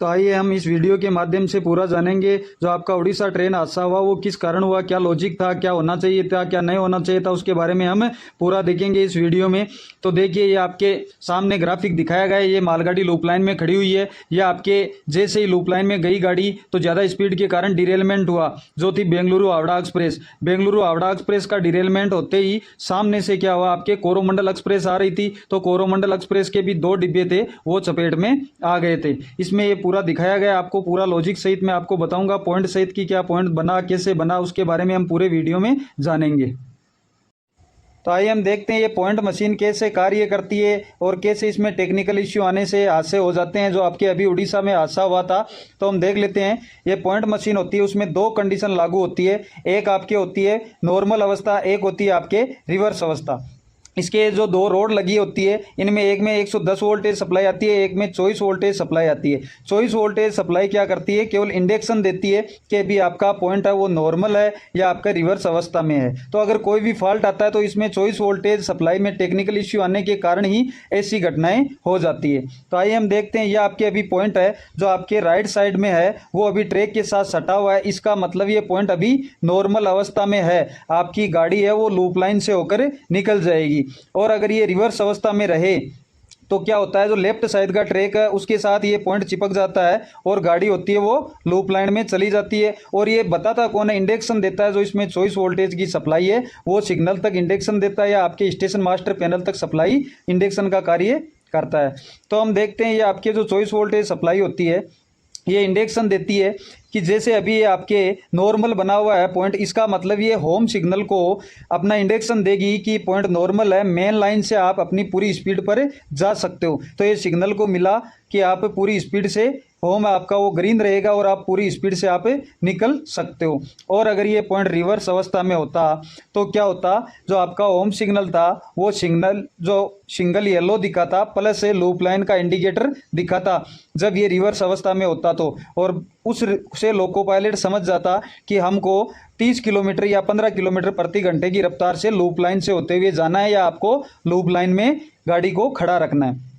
तो आइए हम इस वीडियो के माध्यम से पूरा जानेंगे जो आपका उड़ीसा ट्रेन हादसा हुआ वो किस कारण हुआ, क्या लॉजिक था, क्या होना चाहिए था, क्या नहीं होना चाहिए था, उसके बारे में हम पूरा देखेंगे इस वीडियो में। तो देखिए ये आपके सामने ग्राफिक दिखाया गया है। ये मालगाड़ी लूप लाइन में खड़ी हुई है। ये आपके जैसे ही लूप लाइन में गई गाड़ी तो ज़्यादा स्पीड के कारण डिरेलमेंट हुआ, जो थी बेंगलुरु हावड़ा एक्सप्रेस। बेंगलुरु हावड़ा एक्सप्रेस का डिरेलमेंट होते ही सामने से क्या हुआ, आपके कोरोमंडल एक्सप्रेस आ रही थी, तो कोरोमंडल एक्सप्रेस के भी 2 डिब्बे थे वो चपेट में आ गए थे। इसमें ये पूरा दिखाया गया, आपको पूरा लॉजिक सहित मैं आपको बताऊंगा, पॉइंट सहित की क्या पॉइंट बना, कैसे बना, उसके बारे में हम पूरे वीडियो में जानेंगे। तो आइए हम देखते हैं ये पॉइंट मशीन कैसे कार्य करती है और कैसे इसमें टेक्निकल इश्यू आने से हादसे हो जाते हैं, जो आपके अभी उड़ीसा में हादसा हुआ था। तो हम देख लेते हैं। ये पॉइंट मशीन होती है, उसमें 2 कंडीशन लागू होती है। एक आपके होती है नॉर्मल अवस्था, एक होती है आपके रिवर्स अवस्था। इसके जो 2 रोड लगी होती है, इनमें एक में 110 वोल्टेज सप्लाई आती है, एक में 24 वोल्टेज सप्लाई आती है। 24 वोल्टेज सप्लाई क्या करती है, केवल इंडिकेशन देती है कि भी आपका पॉइंट है वो नॉर्मल है या आपका रिवर्स अवस्था में है। तो अगर कोई भी फॉल्ट आता है तो इसमें 24 वोल्टेज सप्लाई में टेक्निकल इश्यू आने के कारण ही ऐसी घटनाएं हो जाती है। तो आइए हम देखते हैं। ये आपके अभी पॉइंट है जो आपके राइट साइड में है, वो अभी ट्रैक के साथ सटा हुआ है। इसका मतलब ये पॉइंट अभी नॉर्मल अवस्था में है। आपकी गाड़ी है वो लूप लाइन से होकर निकल जाएगी। और अगर ये रिवर्स अवस्था में रहे तो क्या होता है, जो लेफ्ट साइड का ट्रैक है उसके साथ ये पॉइंट चिपक जाता है और गाड़ी होती है वो लूप लाइन में चली जाती है। और ये बताता कौन है, इंडिकेशन देता है जो इसमें 24 वोल्टेज की सप्लाई है वो सिग्नल तक इंडिकेशन देता है या आपके स्टेशन मास्टर पैनल तक सप्लाई इंडिकेशन का कार्य करता है। तो हम देखते हैं ये आपके जो 24 वोल्टेज सप्लाई होती है ये इंडिकेशन देती है कि जैसे अभी ये आपके नॉर्मल बना हुआ है पॉइंट, इसका मतलब ये होम सिग्नल को अपना इंडिकेशन देगी कि पॉइंट नॉर्मल है, मेन लाइन से आप अपनी पूरी स्पीड पर जा सकते हो। तो ये सिग्नल को मिला कि आप पूरी स्पीड से, होम आपका वो ग्रीन रहेगा और आप पूरी स्पीड से आप निकल सकते हो। और अगर ये पॉइंट रिवर्स अवस्था में होता तो क्या होता, जो आपका होम सिग्नल था वो सिग्नल जो सिंगल येलो दिखाता प्लस लूप लाइन का इंडिकेटर दिखाता जब ये रिवर्स अवस्था में होता तो, और उससे लोको पायलट समझ जाता कि हमको 30 किलोमीटर या 15 किलोमीटर प्रति घंटे की रफ्तार से लूप लाइन से होते हुए जाना है या आपको लूप लाइन में गाड़ी को खड़ा रखना है।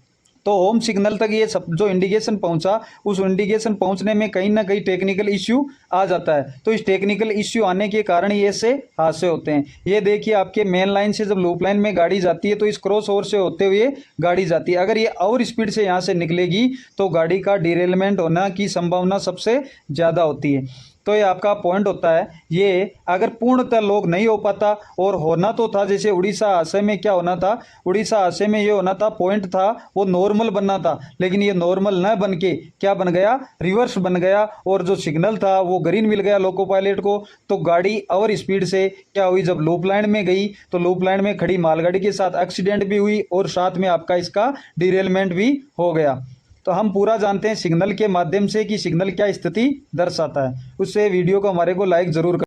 तो होम सिग्नल तक ये सब जो इंडिकेशन पहुंचा, उस इंडिकेशन पहुंचने में कहीं ना कहीं टेक्निकल इश्यू आ जाता है। तो इस टेक्निकल इश्यू आने के कारण ये ऐसे हादसे होते हैं। ये देखिए आपके मेन लाइन से जब लूप लाइन में गाड़ी जाती है तो इस क्रॉस ओवर से होते हुए गाड़ी जाती है। अगर ये और स्पीड से यहाँ से निकलेगी तो गाड़ी का डिरेलमेंट होना की संभावना सबसे ज़्यादा होती है। तो ये आपका पॉइंट होता है। ये अगर पूर्णतः लोग नहीं हो पाता और होना तो था, जैसे उड़ीसा हादसे में क्या होना था, उड़ीसा हादसे में ये होना था, पॉइंट था वो नॉर्मल बनना था, लेकिन ये नॉर्मल न बन के क्या बन गया, रिवर्स बन गया। और जो सिग्नल था वो ग्रीन मिल गया लोको पायलट को, तो गाड़ी और स्पीड से क्या हुई, जब लूप लाइन में गई तो लूप लाइन में खड़ी मालगाड़ी के साथ एक्सीडेंट भी हुई और साथ में आपका इसका डिरेलमेंट भी हो गया। तो हम पूरा जानते हैं सिग्नल के माध्यम से कि सिग्नल क्या स्थिति दर्शाता है, उससे वीडियो को हमारे को लाइक ज़रूर कर।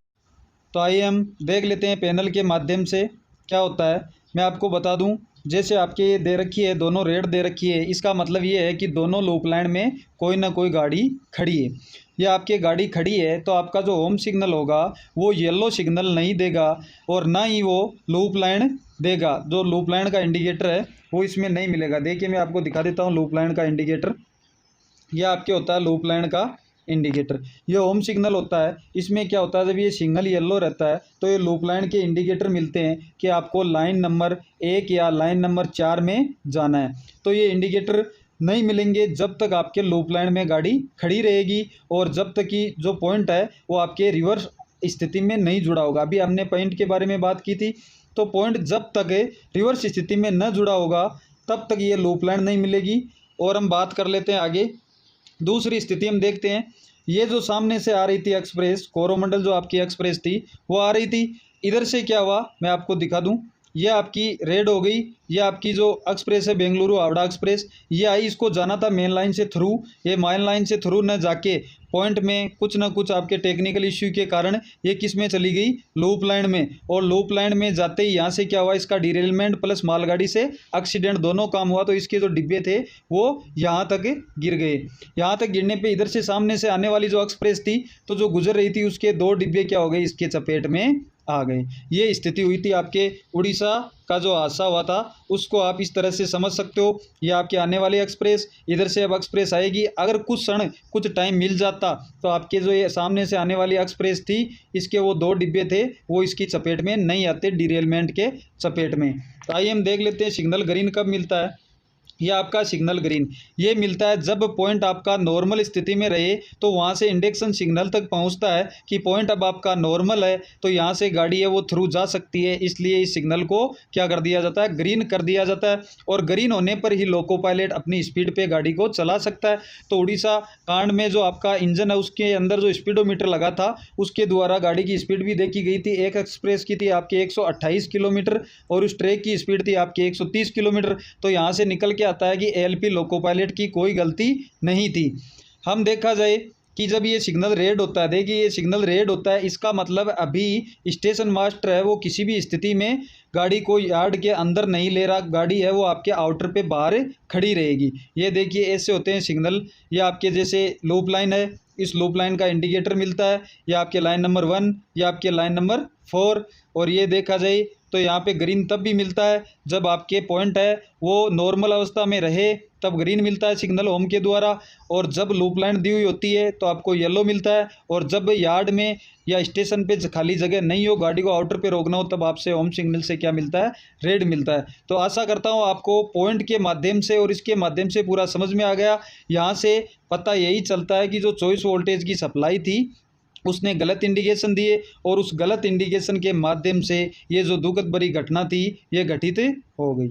तो आइए हम देख लेते हैं पैनल के माध्यम से क्या होता है। मैं आपको बता दूं, जैसे आपके ये दे रखी है, दोनों रेड दे रखी है, इसका मतलब ये है कि दोनों लूप लाइन में कोई ना कोई गाड़ी खड़ी है। या आपकी गाड़ी खड़ी है तो आपका जो होम सिग्नल होगा वो येलो सिग्नल नहीं देगा और ना ही वो लूप लाइन देगा। जो लूप लाइन का इंडिकेटर है वो इसमें नहीं मिलेगा। देखिए मैं आपको दिखा देता हूँ लूप लाइन का इंडिकेटर। यह आपके होता है लूप लाइन का इंडिकेटर, ये होम सिग्नल होता है। इसमें क्या होता है, जब ये सिंगल येलो रहता है तो ये लूप लाइन के इंडिकेटर मिलते हैं कि आपको लाइन नंबर 1 या लाइन नंबर 4 में जाना है। तो ये इंडिकेटर नहीं मिलेंगे जब तक आपके लूप लाइन में गाड़ी खड़ी रहेगी और जब तक कि जो पॉइंट है वो आपके रिवर्स स्थिति में नहीं जुड़ा होगा। अभी हमने पॉइंट के बारे में बात की थी, तो पॉइंट जब तक रिवर्स स्थिति में न जुड़ा होगा तब तक ये लूप लाइन नहीं मिलेगी। और हम बात कर लेते हैं आगे। दूसरी स्थिति हम देखते हैं, ये जो सामने से आ रही थी एक्सप्रेस, कोरोमंडल जो आपकी एक्सप्रेस थी वो आ रही थी, इधर से क्या हुआ मैं आपको दिखा दूं, ये आपकी रेड हो गई। ये आपकी जो एक्सप्रेस है बेंगलुरु हावड़ा एक्सप्रेस, ये आई, इसको जाना था मेन लाइन से थ्रू, ये मेन लाइन से थ्रू न जाके पॉइंट में कुछ ना कुछ आपके टेक्निकल इश्यू के कारण ये किस में चली गई, लूप लाइन में। और लूप लाइन में जाते ही यहाँ से क्या हुआ, इसका डिरेलमेंट प्लस मालगाड़ी से एक्सीडेंट दोनों काम हुआ। तो इसके जो डिब्बे थे वो यहाँ तक गिर गए। यहाँ तक गिरने पे इधर से सामने से आने वाली जो एक्सप्रेस थी तो जो गुजर रही थी उसके 2 डिब्बे क्या हो गए, इसके चपेट में आ गए। ये स्थिति हुई थी आपके उड़ीसा का जो हादसा हुआ था, उसको आप इस तरह से समझ सकते हो। ये आपके आने वाली एक्सप्रेस, इधर से अब एक्सप्रेस आएगी। अगर कुछ टाइम मिल जाता तो आपके जो ये सामने से आने वाली एक्सप्रेस थी, इसके वो 2 डिब्बे थे, वो इसकी चपेट में नहीं आते, डिरेलमेंट के चपेट में। तो आइए हम देख लेते हैं सिग्नल ग्रीन कब मिलता है। ये आपका सिग्नल ग्रीन ये मिलता है जब पॉइंट आपका नॉर्मल स्थिति में रहे, तो वहाँ से इंडिकेशन सिग्नल तक पहुँचता है कि पॉइंट अब आपका नॉर्मल है, तो यहाँ से गाड़ी है वो थ्रू जा सकती है। इसलिए इस सिग्नल को क्या कर दिया जाता है, ग्रीन कर दिया जाता है। और ग्रीन होने पर ही लोको पायलट अपनी स्पीड पे गाड़ी को चला सकता है। तो उड़ीसा कांड में जो आपका इंजन है उसके अंदर जो स्पीडोमीटर लगा था, उसके द्वारा गाड़ी की स्पीड भी देखी गई थी। एक एक्सप्रेस की थी आपके 128 किलोमीटर और उस ट्रैक की स्पीड थी आपकी 130 किलोमीटर। तो यहाँ से निकल के आता है कि एएलपी लोको पायलट की कोई गलती नहीं थी। हम देखा जाए कि जब ये सिग्नल रेड होता है, देखिए ये सिग्नल रेड होता है, इसका मतलब अभी स्टेशन मास्टर है वो किसी भी स्थिति में गाड़ी को यार्ड के अंदर नहीं ले रहा, गाड़ी है वो आपके आउटर पे बाहर खड़ी रहेगी। ये देखिए ऐसे होते हैं सिग्नल। ये आपके जैसे लूप लाइन है, इस लूप लाइन का इंडिकेटर मिलता है, ये आपके लाइन नंबर 1, ये आपके लाइन नंबर 4। और ये देखा जाए तो यहाँ पे ग्रीन तब भी मिलता है जब आपके पॉइंट है वो नॉर्मल अवस्था में रहे, तब ग्रीन मिलता है सिग्नल होम के द्वारा। और जब लूप लाइन दी हुई होती है तो आपको येलो मिलता है। और जब यार्ड में या स्टेशन पे खाली जगह नहीं हो, गाड़ी को आउटर पे रोकना हो, तब आपसे होम सिग्नल से क्या मिलता है, रेड मिलता है। तो आशा करता हूँ आपको पॉइंट के माध्यम से और इसके माध्यम से पूरा समझ में आ गया। यहाँ से पता यही चलता है कि जो 24 वोल्टेज की सप्लाई थी उसने गलत इंडिकेशन दिए और उस गलत इंडिकेशन के माध्यम से ये जो दुखद भरी घटना थी ये घटित हो गई।